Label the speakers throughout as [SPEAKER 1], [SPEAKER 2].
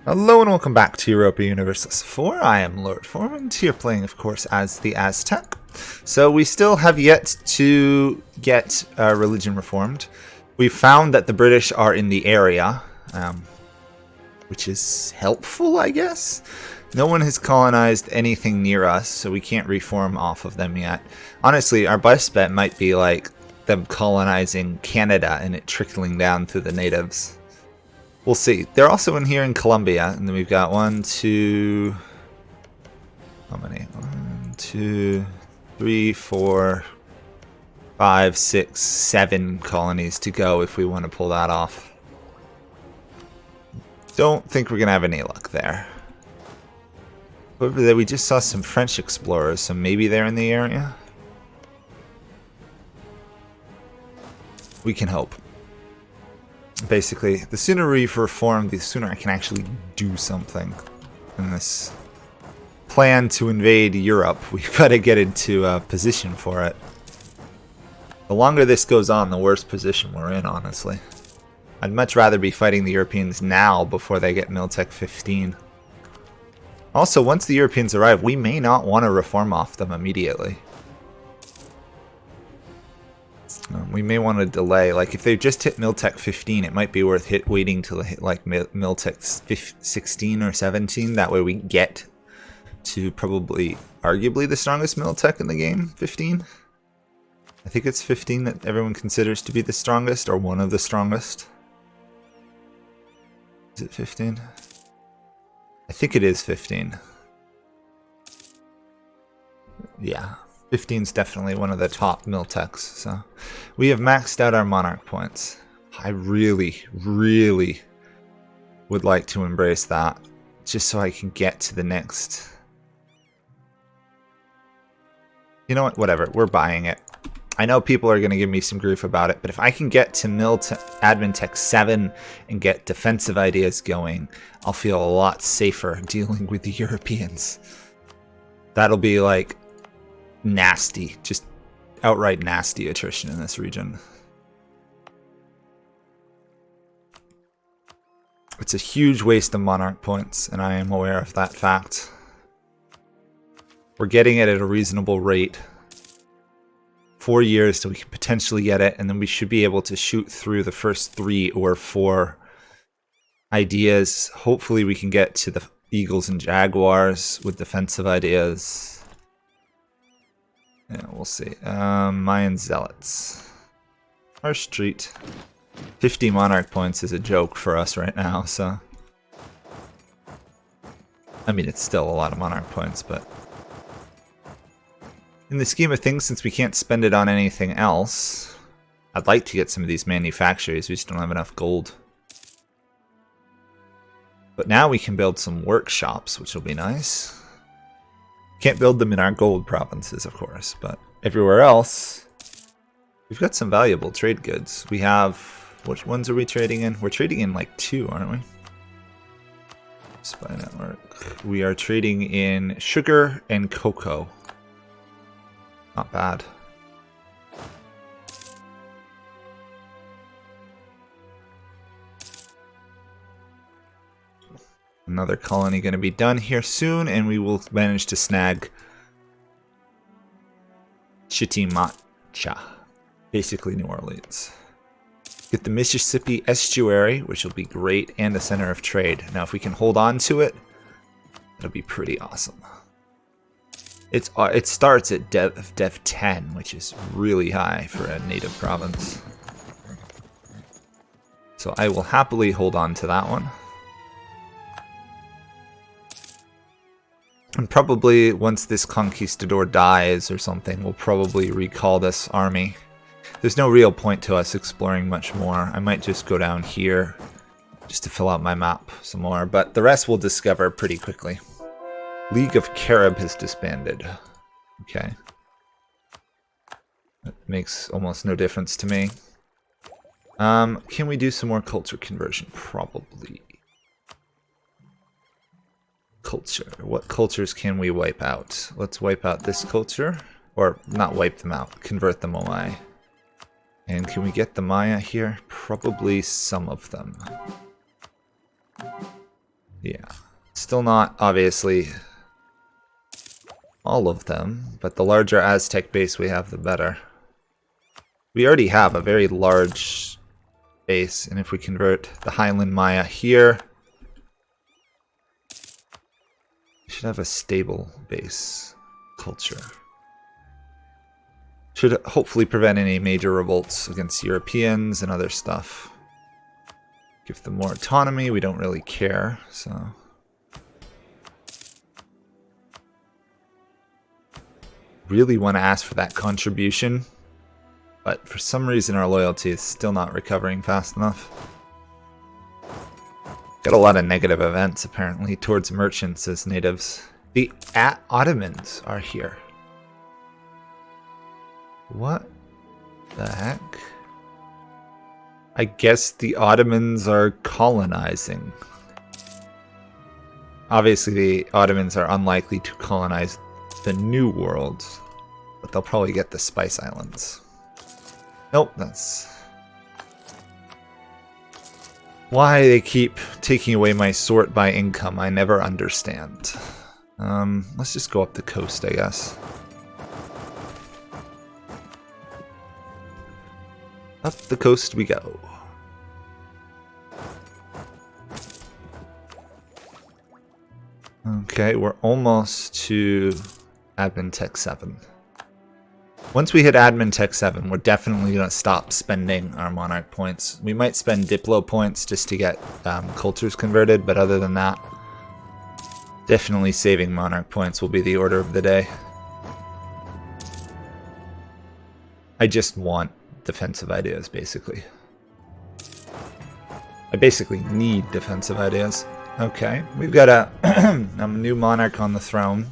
[SPEAKER 1] Hello and welcome back to Europa Universalis 4. I am Lord Forwind, here playing, of course, as the Aztec. So we still have yet to get religion reformed. We found that the British are in the area, which is helpful, I guess. No one has colonized anything near us, so we can't reform off of them yet. Honestly, our best bet might be like them colonizing Canada and it trickling down through the natives. We'll see. They're also in here in Colombia, and then we've got how many? 1, 2, 3, 4, 5, 6, 7 colonies to go if we want to pull that off. Don't think we're going to have any luck there. Over there, we just saw some French explorers, so maybe they're in the area. We can hope. Basically, the sooner we reform, the sooner I can actually do something in this plan to invade Europe. We've got to get into a position for it. The longer this goes on, the worse position we're in, honestly. I'd much rather be fighting the Europeans now before they get Miltech 15. Also, once the Europeans arrive, we may not want to reform off them immediately. We may want to delay. Like, if they just hit Miltech 15, it might be worth waiting till they hit like Miltech 16 or 17. That way we get to probably, arguably, the strongest Miltech in the game, 15. I think it's 15 that everyone considers to be the strongest, or one of the strongest. Is it 15? I think it is 15. Yeah. 15 is definitely one of the top Miltechs, so we have maxed out our monarch points. I really would like to embrace that, just so I can get to the next. You know what? Whatever. We're buying it. I know people are going to give me some grief about it, but if I can get to Admin Tech 7 and get defensive ideas going, I'll feel a lot safer dealing with the Europeans. That'll be like nasty, just outright nasty attrition in this region. It's a huge waste of monarch points, and I am aware of that fact. We're getting it at a reasonable rate. 4 years till we can potentially get it, and then we should be able to shoot through the first 3 or 4 ideas. Hopefully we can get to the Eagles and Jaguars with defensive ideas. Yeah, we'll see. Mayan Zealots. Our street. 50 monarch points is a joke for us right now, so. I mean, it's still a lot of monarch points, but in the scheme of things, since we can't spend it on anything else, I'd like to get some of these manufacturers. We just don't have enough gold. But now we can build some workshops, which will be nice. Can't build them in our gold provinces, of course, but everywhere else, we've got some valuable trade goods. We have, which ones are we trading in? We're trading in like 2, aren't we? Spy network. We are trading in sugar and cocoa. Not bad. Another colony going to be done here soon, and we will manage to snag Chitimacha, basically New Orleans. Get the Mississippi estuary, which will be great, and a center of trade. Now, if we can hold on to it, that'll be pretty awesome. It starts at Dev 10, which is really high for a native province. So I will happily hold on to that one. And probably once this conquistador dies or something, we'll probably recall this army. There's no real point to us exploring much more. I might just go down here just to fill out my map some more, but the rest we'll discover pretty quickly. League of Carib has disbanded. Okay. That makes almost no difference to me. Can we do some more culture conversion? Probably. Culture. What cultures can we wipe out? Let's wipe out this culture. Or not wipe them out, convert them away. And can we get the Maya here? Probably some of them. Yeah. Still not, obviously, all of them, but the larger Aztec base we have, the better. We already have a very large base, and if we convert the Highland Maya here, we should have a stable base culture. Should hopefully prevent any major revolts against Europeans and other stuff. Give them more autonomy, we don't really care, so... Really want to ask for that contribution, but for some reason our loyalty is still not recovering fast enough. Got a lot of negative events apparently towards merchants as natives. The Ottomans are here. What the heck? I guess the Ottomans are colonizing. Obviously the Ottomans are unlikely to colonize the New World, but they'll probably get the Spice Islands. Nope, that's... Why they keep taking away my sort by income, I never understand. Let's just go up the coast, I guess. Up the coast we go. Okay, we're almost to Admin Tech 7. Once we hit Admin Tech 7, we're definitely going to stop spending our Monarch points. We might spend Diplo points just to get cultures converted, but other than that, definitely saving Monarch points will be the order of the day. I just want defensive ideas, basically. I basically need defensive ideas. Okay, we've got a new monarch on the throne.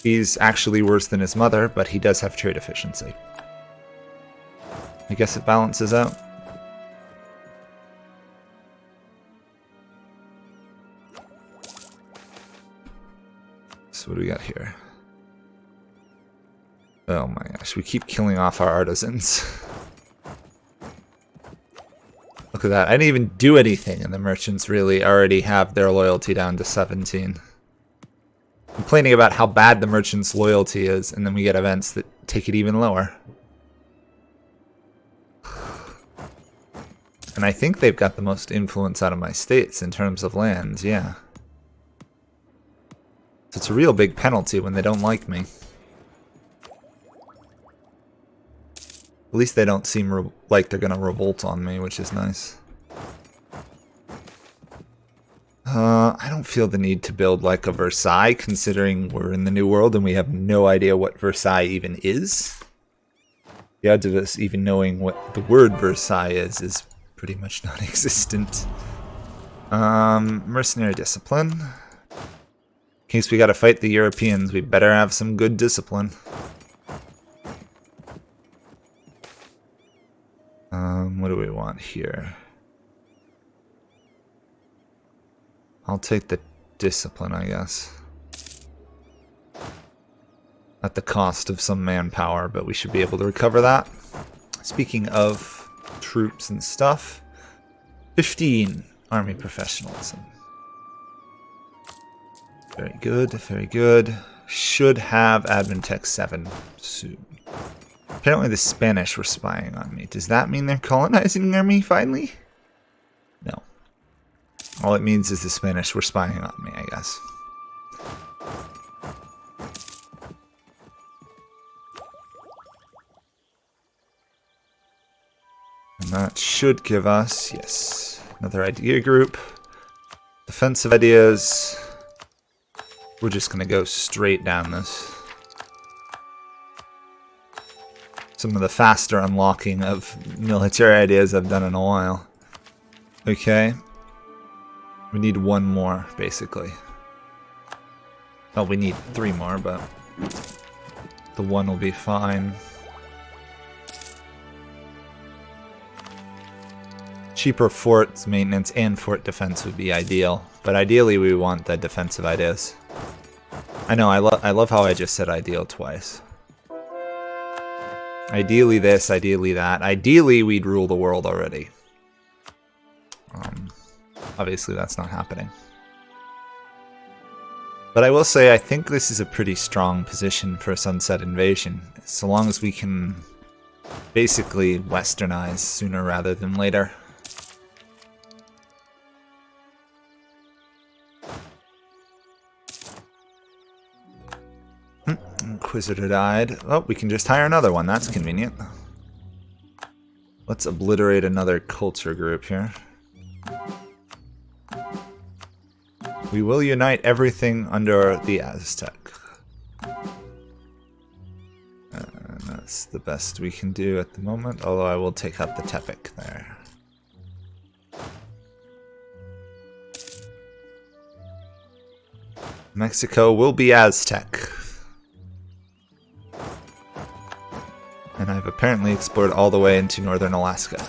[SPEAKER 1] He's actually worse than his mother, but he does have trade efficiency. I guess it balances out. So what do we got here? Oh my gosh, we keep killing off our artisans. Look at that, I didn't even do anything and the merchants really already have their loyalty down to 17. Complaining about how bad the merchants' loyalty is, and then we get events that take it even lower. And I think they've got the most influence out of my states in terms of lands, yeah. So it's a real big penalty when they don't like me. At least they don't seem like they're gonna revolt on me, which is nice. I don't feel the need to build like a Versailles, considering we're in the New World and we have no idea what Versailles even is. The odds of us even knowing what the word Versailles is pretty much non-existent. Mercenary discipline. In case we gotta fight the Europeans, we better have some good discipline. What do we want here? I'll take the discipline, I guess. At the cost of some manpower, but we should be able to recover that. Speaking of troops and stuff, 15 army professionalism. Very good, very good. Should have Admin Tech 7 soon. Apparently the Spanish were spying on me. Does that mean they're colonizing near me finally? No. All it means is the Spanish were spying on me, I guess. And that should give us, yes, another idea group. Defensive ideas. We're just going to go straight down this. Some of the faster unlocking of military ideas I've done in a while. Okay. We need one more, basically. Well, we need 3 more, but the one will be fine. Cheaper forts maintenance and fort defense would be ideal, but ideally we want the defensive ideas. I know, I love how I just said ideal twice. Ideally this, ideally that. Ideally we'd rule the world already. Obviously that's not happening. But I will say I think this is a pretty strong position for a sunset invasion, so long as we can basically westernize sooner rather than later. Inquisitor died. Oh, we can just hire another one. That's convenient. Let's obliterate another culture group here. We will unite everything under the Aztec. That's the best we can do at the moment, although I will take out the Tepic there. Mexico will be Aztec. And I've apparently explored all the way into northern Alaska.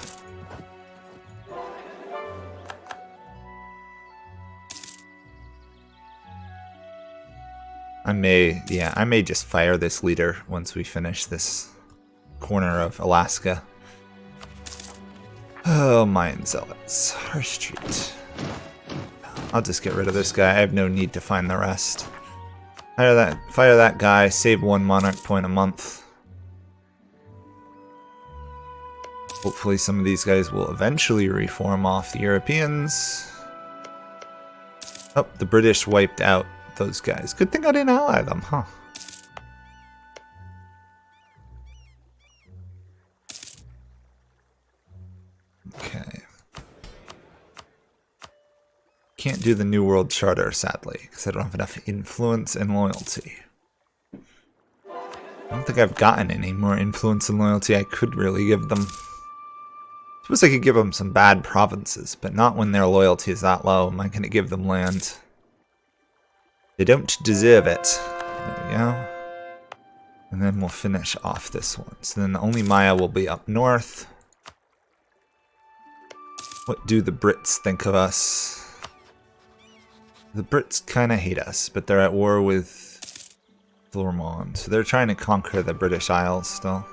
[SPEAKER 1] I may just fire this leader once we finish this corner of Alaska. Oh, Mayan zealots. Harsh treat. I'll just get rid of this guy. I have no need to find the rest. Fire that guy, save 1 monarch point a month. Hopefully some of these guys will eventually reform off the Europeans. Oh, the British wiped out those guys. Good thing I didn't ally them, huh? Okay. Can't do the New World Charter, sadly, because I don't have enough influence and loyalty. I don't think I've gotten any more influence and loyalty I could really give them. I suppose I could give them some bad provinces, but not when their loyalty is that low. Am I going to give them land? They don't deserve it. There we go. And then we'll finish off this one. So then the only Maya will be up north. What do the Brits think of us? The Brits kind of hate us, but they're at war with Thormond. So they're trying to conquer the British Isles still.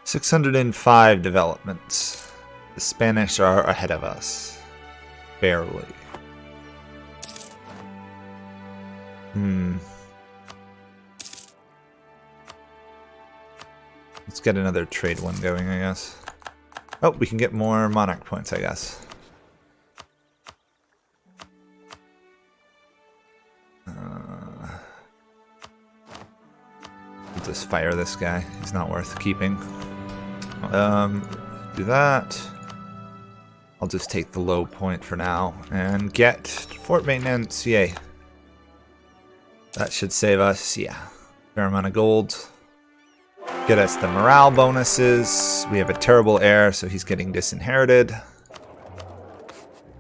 [SPEAKER 1] 605 developments. The Spanish are ahead of us. Barely. Let's get another trade one going, I guess. Oh, we can get more monarch points, I guess. We'll just fire this guy. He's not worth keeping. Do that. I'll just take the low point for now and get fort maintenance. Yay. That should save us, yeah, fair amount of gold. Get us the morale bonuses. We have a terrible heir, so he's getting disinherited.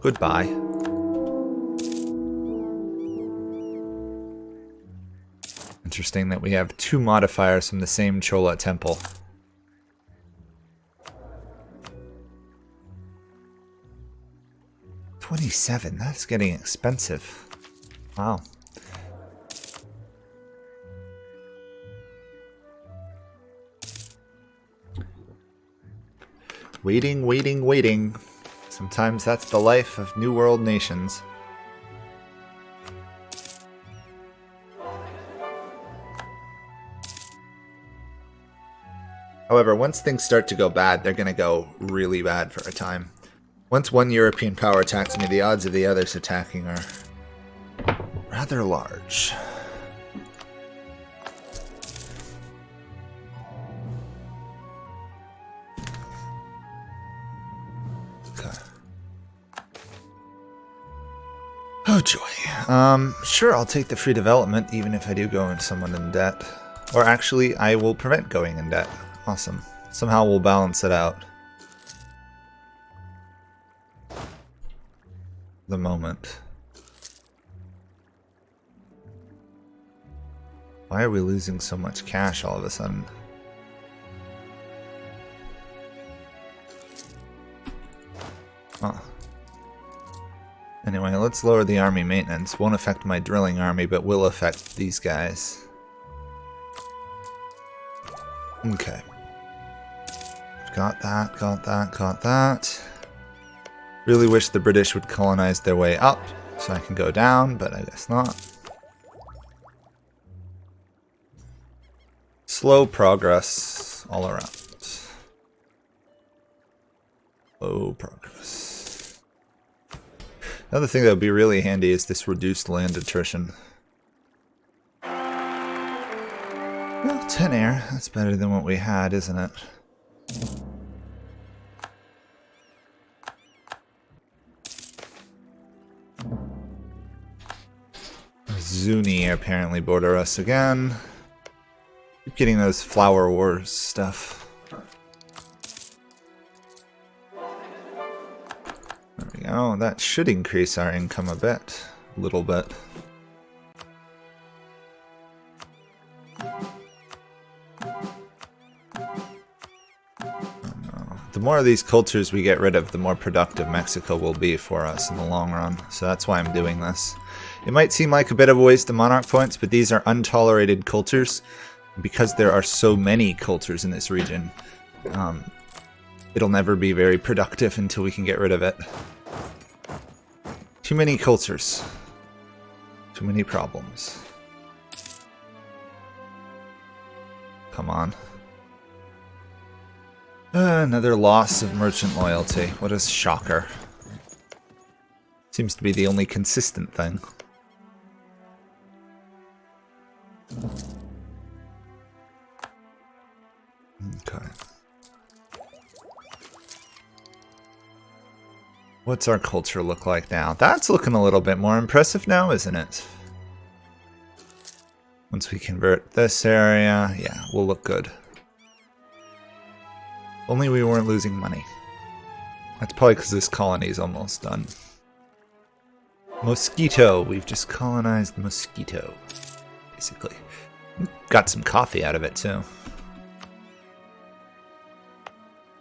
[SPEAKER 1] Goodbye. Interesting that we have 2 modifiers from the same Chola temple. $27, that's getting expensive. Wow. Waiting, waiting, waiting. Sometimes that's the life of New World nations. However, once things start to go bad, they're going to go really bad for a time. Once one European power attacks me, the odds of the others attacking are rather large. Okay. Oh joy. Sure, I'll take the free development, even if I do go into someone in debt. Or actually, I will prevent going in debt. Awesome. Somehow we'll balance it out. The moment. Why are we losing so much cash all of a sudden? Huh. Anyway, let's lower the army maintenance. Won't affect my drilling army, but will affect these guys. Okay. Got that, got that, got that. Really wish the British would colonize their way up. So I can go down, but I guess not. Slow progress all around. Slow progress. Another thing that would be really handy is this reduced land attrition. Well, 10 air. That's better than what we had, isn't it? Zuni apparently border us again. Keep getting those flower wars stuff. There we go. That should increase our income a bit. A little bit. The more of these cultures we get rid of, the more productive Mexico will be for us in the long run. So that's why I'm doing this. It might seem like a bit of a waste of monarch points, but these are untolerated cultures. Because there are so many cultures in this region, it'll never be very productive until we can get rid of it. Too many cultures. Too many problems. Come on. Another loss of merchant loyalty. What a shocker. Seems to be the only consistent thing. Okay. What's our culture look like now? That's looking a little bit more impressive now, isn't it? Once we convert this area, yeah, we'll look good. Only we weren't losing money. That's probably because this colony is almost done. Mosquito. We've just colonized Mosquito, basically. Got some coffee out of it, too.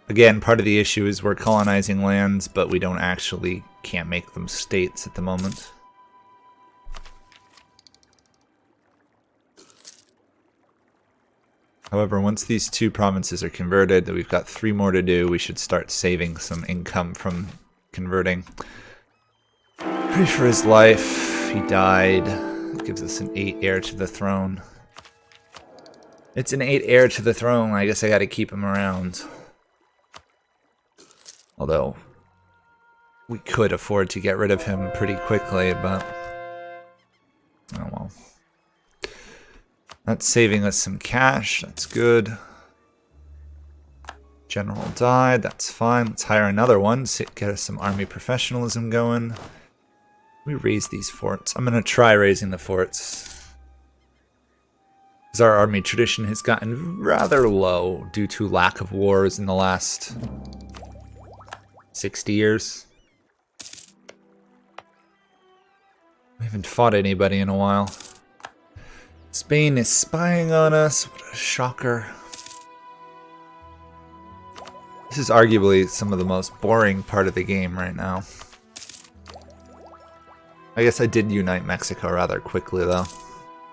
[SPEAKER 1] Again, part of the issue is we're colonizing lands, but we can't make them states at the moment. However, once these two provinces are converted, we've got 3 more to do, we should start saving some income from converting. Pray for his life. He died. It gives us an 8 heir to the throne. It's an 8 heir to the throne. I guess I gotta keep him around. Although, we could afford to get rid of him pretty quickly, but... oh well. That's saving us some cash, that's good. General died, that's fine. Let's hire another one, get us some army professionalism going. We raise these forts. I'm gonna try raising the forts. Because our army tradition has gotten rather low due to lack of wars in the last 60 years. We haven't fought anybody in a while. Spain is spying on us. What a shocker. This is arguably some of the most boring part of the game right now. I guess I did unite Mexico rather quickly though.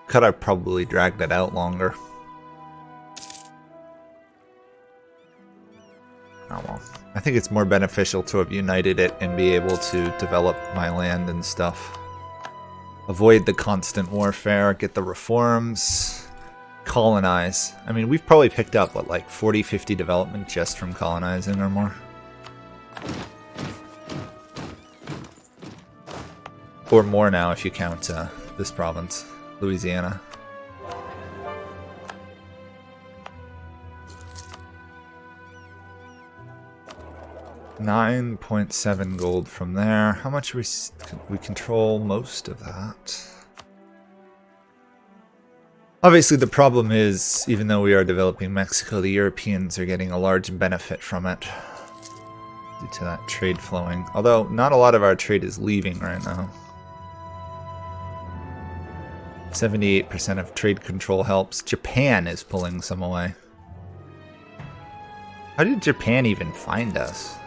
[SPEAKER 1] Could have probably dragged it out longer. Oh well. I think it's more beneficial to have united it and be able to develop my land and stuff. Avoid the constant warfare, get the reforms, colonize. I mean, we've probably picked up, what, like 40, 50 development just from colonizing or more? Or more now if you count this province, Louisiana. $9.7 gold from there. How much we control most of that? Obviously the problem is, even though we are developing Mexico, the Europeans are getting a large benefit from it due to that trade flowing. Although not a lot of our trade is leaving right now. 78% of trade control helps. Japan is pulling some away. How did Japan even find us?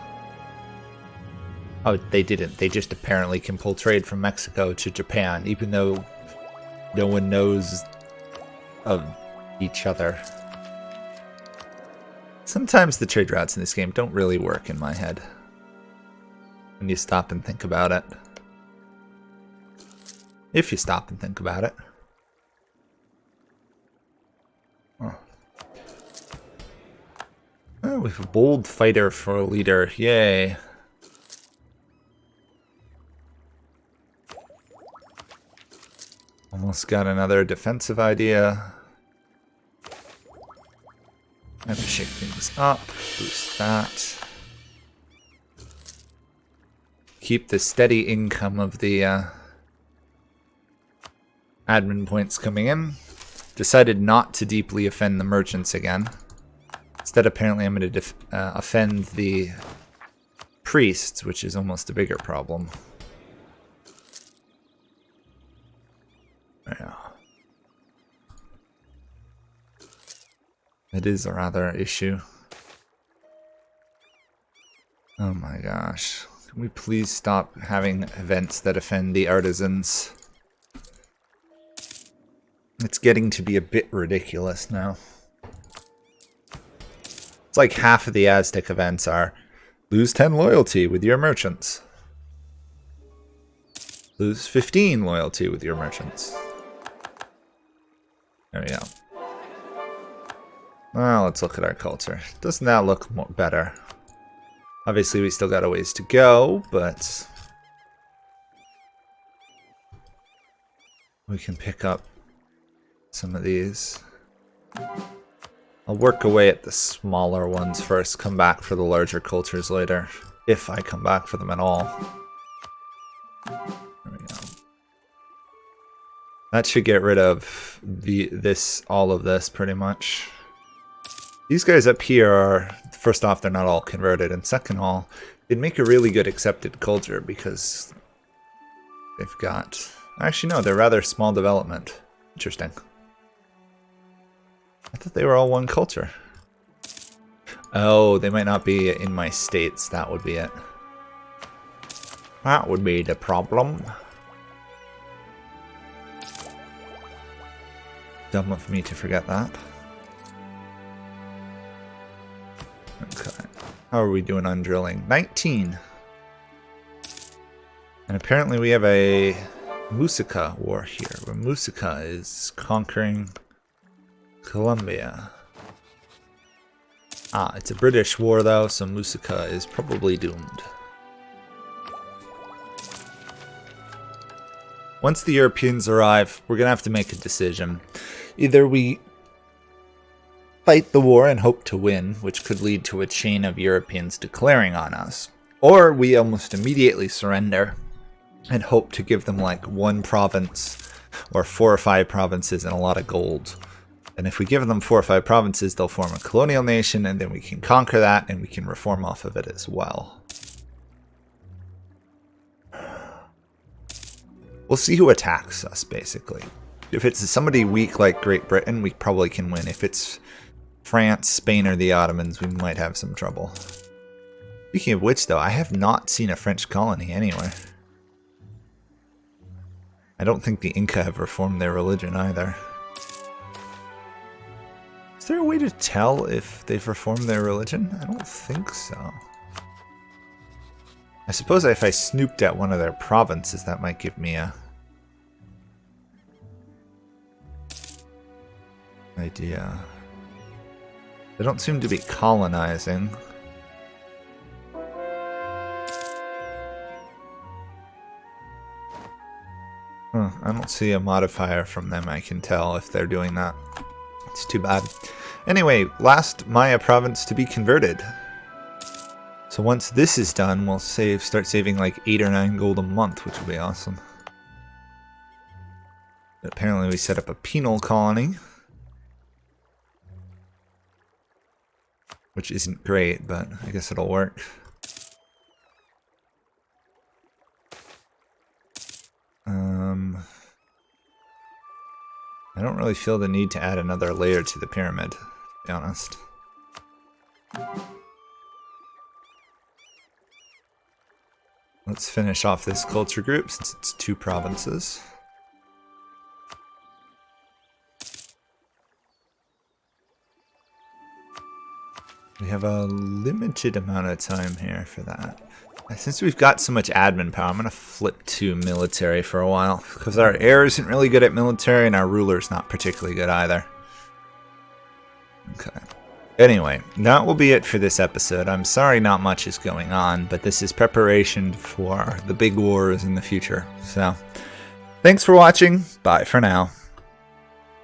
[SPEAKER 1] Oh, they didn't. They just apparently can pull trade from Mexico to Japan, even though no one knows of each other. Sometimes the trade routes in this game don't really work in my head when you stop and think about it. if you stop and think about it. Oh. Oh, we have a bold fighter for a leader. Yay. Almost got another defensive idea. Maybe shake things up. Boost that. Keep the steady income of the admin points coming in. Decided not to deeply offend the merchants again. Instead, apparently, I'm going to offend the priests, which is almost a bigger problem. Yeah. It is a rather issue. Oh my gosh. Can we please stop having events that offend the artisans? It's getting to be a bit ridiculous now. It's like half of the Aztec events are lose 10 loyalty with your merchants. Lose 15 loyalty with your merchants. There we go. Well, let's look at our culture. Doesn't that look more better? Obviously, we still got a ways to go, but we can pick up some of these. I'll work away at the smaller ones first, come back for the larger cultures later, if I come back for them at all. There we go. That should get rid of all of this pretty much. These guys up here are, first off, they're not all converted, and second of all, they'd make a really good accepted culture because they've got, actually no, they're rather small development. Interesting. I thought they were all one culture. Oh, they might not be in my states. That would be it. That would be the problem. Dumb of me to forget that. Okay. How are we doing on drilling? 19. And apparently we have a Musica war here, where Musica is conquering Colombia. Ah, it's a British war though, so Musica is probably doomed. Once the Europeans arrive, we're gonna have to make a decision. Either we fight the war and hope to win, which could lead to a chain of Europeans declaring on us, or we almost immediately surrender and hope to give them like one province or 4 or 5 provinces and a lot of gold. And if we give them 4 or 5 provinces, they'll form a colonial nation, and then we can conquer that, and we can reform off of it as well. We'll see who attacks us, basically. If it's somebody weak like Great Britain, we probably can win. If it's France, Spain, or the Ottomans, we might have some trouble. Speaking of which, though, I have not seen a French colony anywhere. I don't think the Inca have reformed their religion either. Is there a way to tell if they've reformed their religion? I don't think so. I suppose if I snooped at one of their provinces, that might give me a idea. They don't seem to be colonizing. I don't see a modifier from them I can tell if they're doing that. It's too bad. Anyway, last Maya province to be converted. So once this is done, we'll start saving like 8 or 9 gold a month, which will be awesome. But apparently we set up a penal colony, which isn't great, but I guess it'll work. I don't really feel the need to add another layer to the pyramid, to be honest. Let's finish off this culture group since it's 2 provinces. We have a limited amount of time here for that. Since we've got so much admin power, I'm going to flip to military for a while. Because our heir isn't really good at military, and our ruler's not particularly good either. Okay. Anyway, that will be it for this episode. I'm sorry not much is going on, but this is preparation for the big wars in the future. So, thanks for watching. Bye for now.